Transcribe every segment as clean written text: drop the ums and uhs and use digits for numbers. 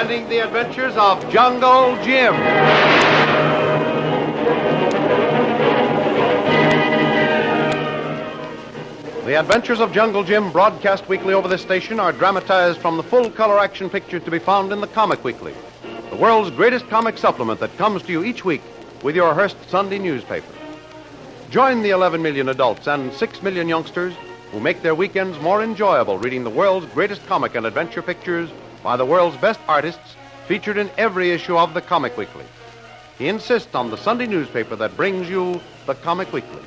presenting the adventures of Jungle Jim. The Adventures of Jungle Jim, broadcast weekly over this station, are dramatized from the full-color action pictures to be found in the Comic Weekly, the world's greatest comic supplement that comes to you each week with your Hearst Sunday newspaper. Join the 11 million adults and 6 million youngsters who make their weekends more enjoyable reading the world's greatest comic and adventure pictures by the world's best artists featured in every issue of the Comic Weekly. He insists on the Sunday newspaper that brings you the Comic Weekly.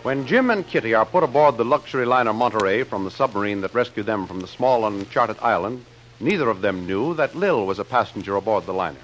When Jim and Kitty are put aboard the luxury liner Monterey from the submarine that rescued them from the small uncharted island, neither of them knew that Lil was a passenger aboard the liner.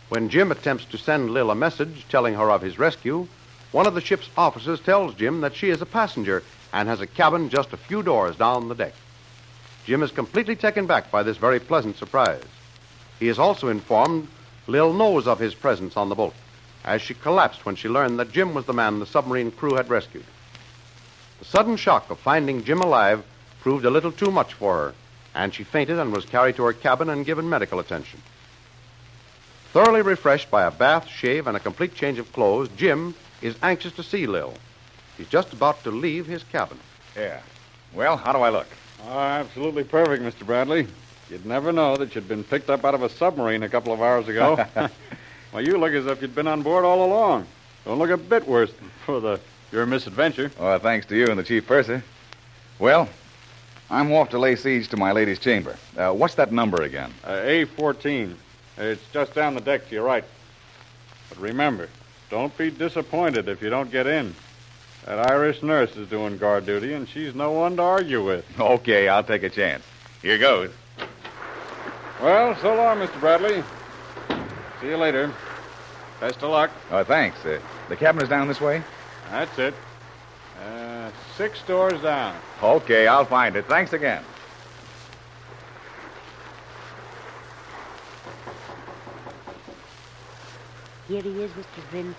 When Jim attempts to send Lil a message telling her of his rescue, one of the ship's officers tells Jim that she is a passenger and has a cabin just a few doors down the deck. Jim is completely taken back by this very pleasant surprise. He is also informed Lil knows of his presence on the boat, as she collapsed when she learned that Jim was the man the submarine crew had rescued. The sudden shock of finding Jim alive proved a little too much for her, and she fainted and was carried to her cabin and given medical attention. Thoroughly refreshed by a bath, shave, and a complete change of clothes, Jim is anxious to see Lil. He's just about to leave his cabin. Yeah. Well, how do I look? Oh, absolutely perfect, Mr. Bradley. You'd never know that you'd been picked up out of a submarine a couple of hours ago. Well, you look as if you'd been on board all along. Don't look a bit worse for your misadventure. Oh, thanks to you and the chief purser. Well, I'm off to lay siege to my lady's chamber. What's that number again? A14. It's just down the deck to your right. But remember, don't be disappointed if you don't get in. That Irish nurse is doing guard duty, and she's no one to argue with. Okay, I'll take a chance. Here goes. Well, so long, Mr. Bradley. See you later. Best of luck. Oh, thanks. The cabin is down this way? That's it. 6 doors down. Okay, I'll find it. Thanks again. Here he is, Mr. Vril.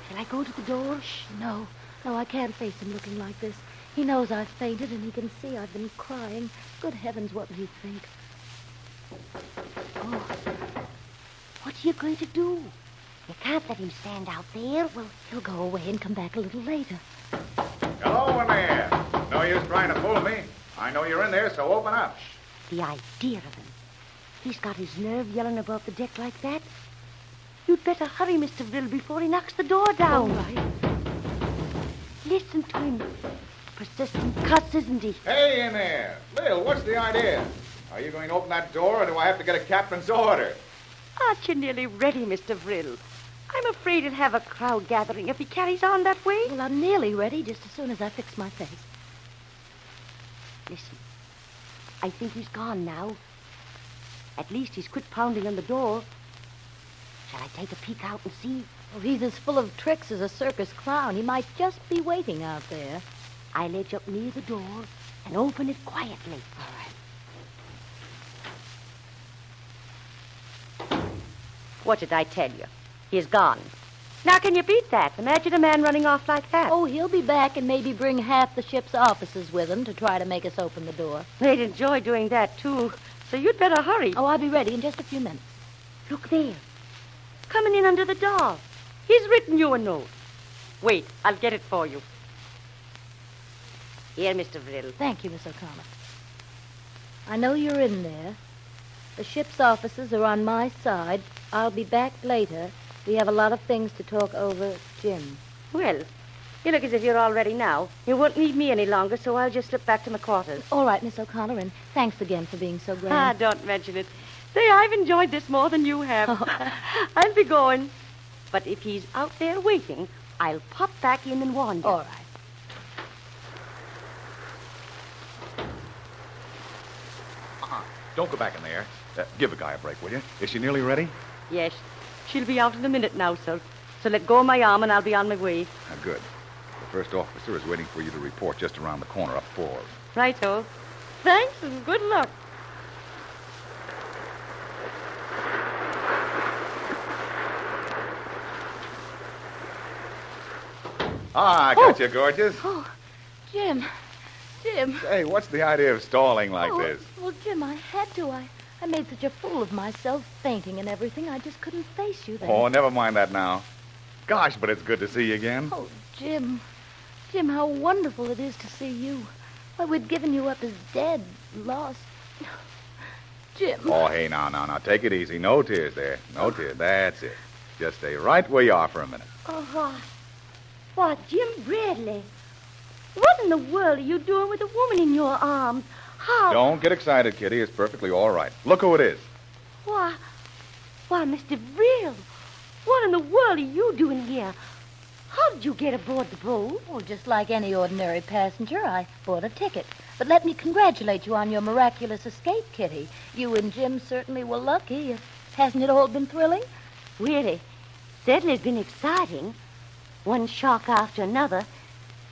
Shall I go to the door? Shh, no. No, I can't face him looking like this. He knows I've fainted, and he can see I've been crying. Good heavens, what will he think? Oh. What are you going to do? You can't let him stand out there. Well, he'll go away and come back a little later. Hello in there. No use trying to fool me. I know you're in there, so open up. The idea of him. He's got his nerve yelling about the deck like that. You'd better hurry, Mr. Vril, before he knocks the door down. All right. Listen to him. Persistent cuss, isn't he? Hey, in there. Lil, what's the idea? Are you going to open that door, or do I have to get a captain's order? Aren't you nearly ready, Mr. Vril? I'm afraid he'll have a crowd gathering if he carries on that way. Well, I'm nearly ready just as soon as I fix my face. Listen, I think he's gone now. At least he's quit pounding on the door. Shall I take a peek out and see? Oh, he's as full of tricks as a circus clown. He might just be waiting out there. I'll edge up near the door and open it quietly. All right. What did I tell you? He's gone. Now, can you beat that? Imagine a man running off like that. Oh, he'll be back and maybe bring half the ship's officers with him to try to make us open the door. They'd enjoy doing that, too. So you'd better hurry. Oh, I'll be ready in just a few minutes. Look there. Coming in under the door. He's written you a note. Wait, I'll get it for you. Here, Mr. Vril. Thank you, Miss O'Connor. I know you're in there. The ship's officers are on my side. I'll be back later. We have a lot of things to talk over, Jim. Well, you look as if you're all ready now. You won't need me any longer, so I'll just slip back to my quarters. All right, Miss O'Connor, and thanks again for being so grand. Don't mention it. Say, I've enjoyed this more than you have. Oh. I'll be going. But if he's out there waiting, I'll pop back in and warn you. All right. Don't go back in there. Give the guy a break, will you? Is she nearly ready? Yes. She'll be out in a minute now, sir. So let go of my arm and I'll be on my way. Good. The first officer is waiting for you to report just around the corner up forward. Righto. Thanks and good luck. I got you, gorgeous. Oh, Jim. Jim. Hey, what's the idea of stalling like this? Well, Jim, I had to. I made such a fool of myself, fainting and everything. I just couldn't face you then. Oh, never mind that now. Gosh, but it's good to see you again. Oh, Jim. Jim, how wonderful it is to see you. Why, we'd given you up as dead, lost. Jim. Oh, hey, now. Take it easy. No tears there. No tears. That's it. Just stay right where you are for a minute. Oh, why, Jim Bradley. What in the world are you doing with a woman in your arms? How? Don't get excited, Kitty. It's perfectly all right. Look who it is. Why, Mr. Brill. What in the world are you doing here? How did you get aboard the boat? Well, just like any ordinary passenger, I bought a ticket. But let me congratulate you on your miraculous escape, Kitty. You and Jim certainly were lucky. Hasn't it all been thrilling? Really, certainly it's been exciting. One shock after another.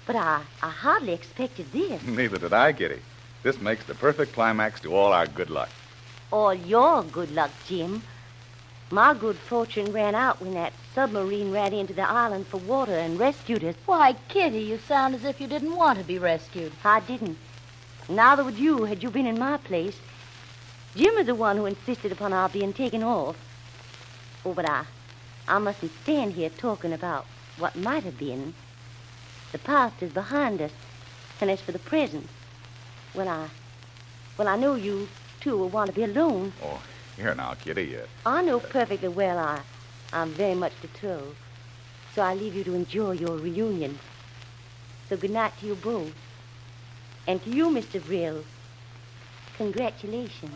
But I hardly expected this. Neither did I, Kitty. This makes the perfect climax to all our good luck. All your good luck, Jim. My good fortune ran out when that submarine ran into the island for water and rescued us. Why, Kitty, you sound as if you didn't want to be rescued. I didn't. Neither would you had you been in my place. Jim is the one who insisted upon our being taken off. Oh, but I mustn't stand here talking about what might have been. The past is behind us. And as for the present, well, I know you two will want to be alone. Oh, here now, Kitty. I know perfectly well I'm very much betrothed. So I leave you to enjoy your reunion. So good night to you both. And to you, Mr. Brill, congratulations.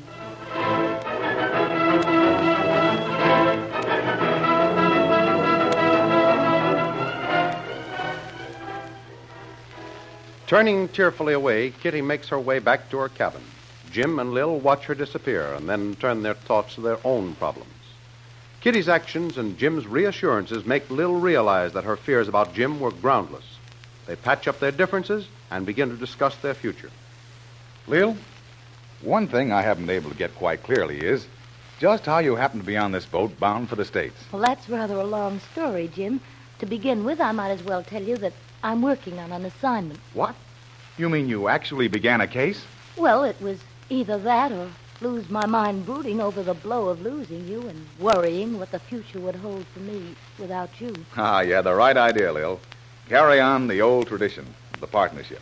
Turning tearfully away, Kitty makes her way back to her cabin. Jim and Lil watch her disappear and then turn their thoughts to their own problems. Kitty's actions and Jim's reassurances make Lil realize that her fears about Jim were groundless. They patch up their differences and begin to discuss their future. Lil, one thing I haven't been able to get quite clearly is just how you happen to be on this boat bound for the States. Well, that's rather a long story, Jim. To begin with, I might as well tell you that I'm working on an assignment. What? You mean you actually began a case? Well, it was either that or lose my mind brooding over the blow of losing you and worrying what the future would hold for me without you. Ah, yeah, the right idea, Lil. Carry on the old tradition, the partnership.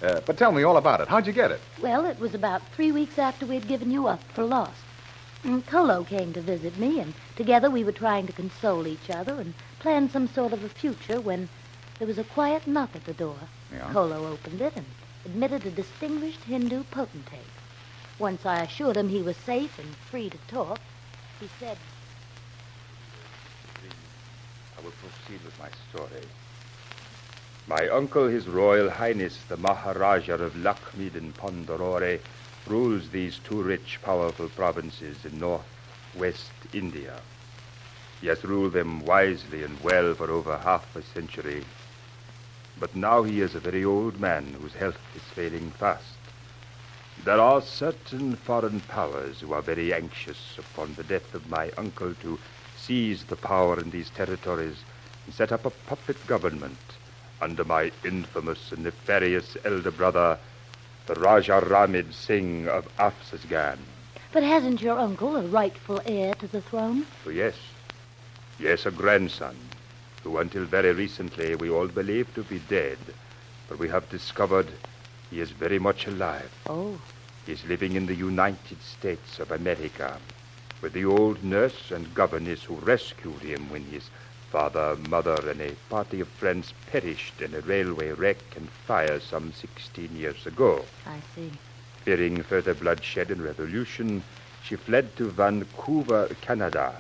But tell me all about it. How'd you get it? Well, it was about 3 weeks after we'd given you up for lost. Kolu came to visit me, and together we were trying to console each other and plan some sort of a future when there was a quiet knock at the door. Yeah? Kolu opened it and admitted a distinguished Hindu potentate. Once I assured him he was safe and free to talk, he said, I will proceed with my story. My uncle, His Royal Highness, the Maharaja of Lakmid and Pondarore, rules these two rich, powerful provinces in northwest India. He has ruled them wisely and well for over half a century. But now he is a very old man whose health is failing fast. There are certain foreign powers who are very anxious upon the death of my uncle to seize the power in these territories and set up a puppet government under my infamous and nefarious elder brother, the Raja Ramid Singh of Afsasgan. But hasn't your uncle a rightful heir to the throne? Oh, yes. Yes, a grandson, who until very recently we all believed to be dead. But we have discovered he is very much alive. Oh. He is living in the United States of America, with the old nurse and governess who rescued him when his father, mother, and a party of friends perished in a railway wreck and fire some 16 years ago. I see. Fearing further bloodshed and revolution, she fled to Vancouver, Canada.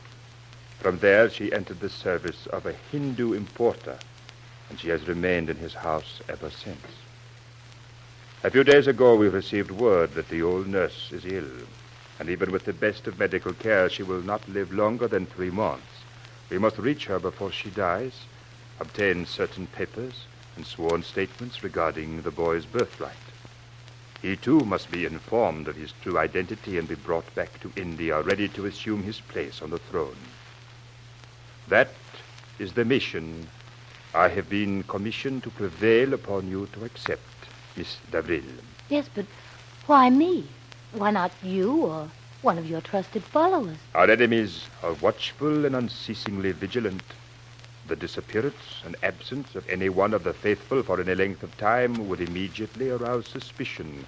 From there, she entered the service of a Hindu importer, and she has remained in his house ever since. A few days ago, we received word that the old nurse is ill, and even with the best of medical care, she will not live longer than 3 months. We must reach her before she dies, obtain certain papers and sworn statements regarding the boy's birthright. He, too, must be informed of his true identity and be brought back to India, ready to assume his place on the throne. That is the mission I have been commissioned to prevail upon you to accept, Miss Davril. Yes, but why me? Why not you or one of your trusted followers? Our enemies are watchful and unceasingly vigilant. The disappearance and absence of any one of the faithful for any length of time would immediately arouse suspicion.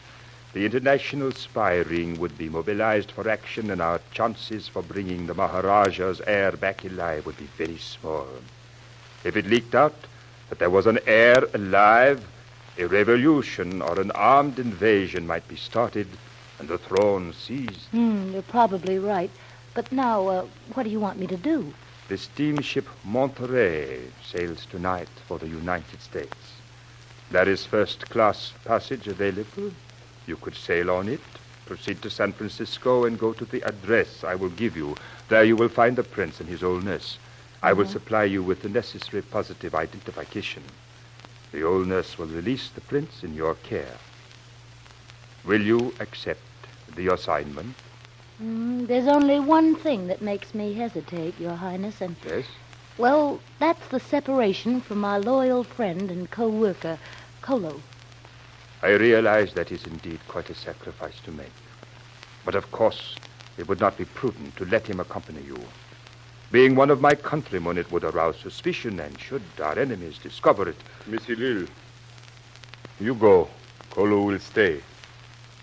The international spy ring would be mobilized for action, and our chances for bringing the Maharaja's heir back alive would be very small. If it leaked out that there was an heir alive, a revolution or an armed invasion might be started and the throne seized. You're probably right. But now, what do you want me to do? The steamship Monterey sails tonight for the United States. There is first-class passage available. You could sail on it, proceed to San Francisco, and go to the address I will give you. There you will find the prince and his old nurse. I will supply you with the necessary positive identification. The old nurse will release the prince in your care. Will you accept the assignment? There's only one thing that makes me hesitate, Your Highness, and... Yes? Well, that's the separation from my loyal friend and co-worker, Kolu. I realize that is indeed quite a sacrifice to make. But of course, it would not be prudent to let him accompany you. Being one of my countrymen, it would arouse suspicion, and should our enemies discover it... Monsieur Lil, you go. Kolu will stay.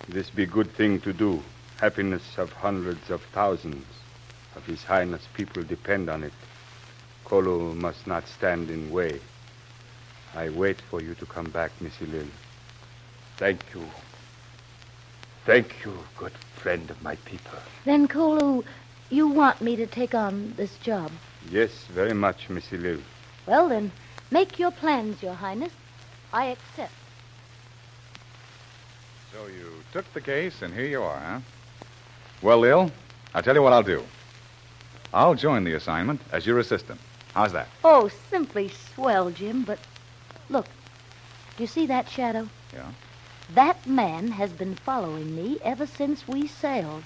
This be good thing to do. Happiness of hundreds of thousands of His Highness people depend on it. Kolu must not stand in way. I wait for you to come back, Monsieur Lil. Thank you. Thank you, good friend of my people. Then, Kolu, you want me to take on this job? Yes, very much, Monsieur Lil. Well, then, make your plans, Your Highness. I accept. So you took the case, and here you are, huh? Well, Lil, I'll tell you what I'll do. I'll join the assignment as your assistant. How's that? Oh, simply swell, Jim, but look, do you see that shadow? Yeah? That man has been following me ever since we sailed.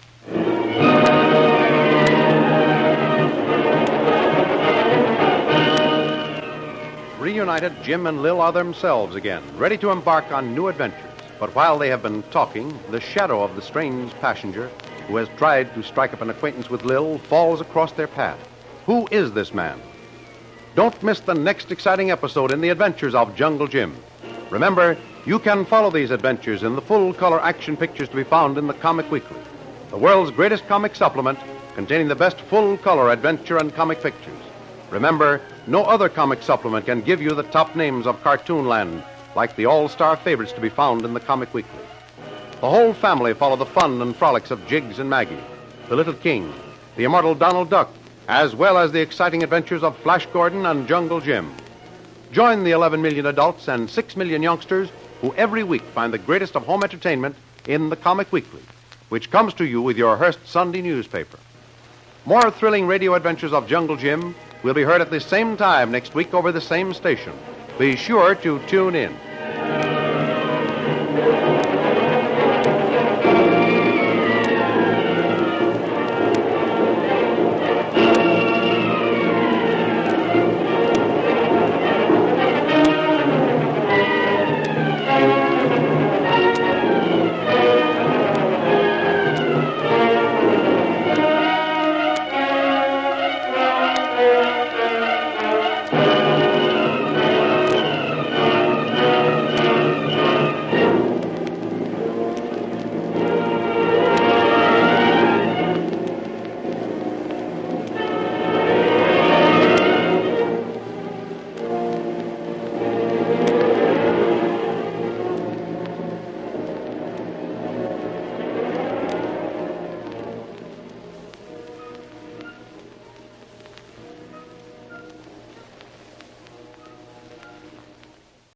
Reunited, Jim and Lil are themselves again, ready to embark on new adventures. But while they have been talking, the shadow of the strange passenger who has tried to strike up an acquaintance with Lil falls across their path. Who is this man? Don't miss the next exciting episode in the adventures of Jungle Jim. Remember, you can follow these adventures in the full-color action pictures to be found in the Comic Weekly, the world's greatest comic supplement containing the best full-color adventure and comic pictures. Remember, no other comic supplement can give you the top names of Cartoonland like the all-star favorites to be found in the Comic Weekly. The whole family follow the fun and frolics of Jiggs and Maggie, the Little King, the immortal Donald Duck, as well as the exciting adventures of Flash Gordon and Jungle Jim. Join the 11 million adults and 6 million youngsters who every week find the greatest of home entertainment in the Comic Weekly, which comes to you with your Hearst Sunday newspaper. More thrilling radio adventures of Jungle Jim will be heard at the same time next week over the same station. Be sure to tune in.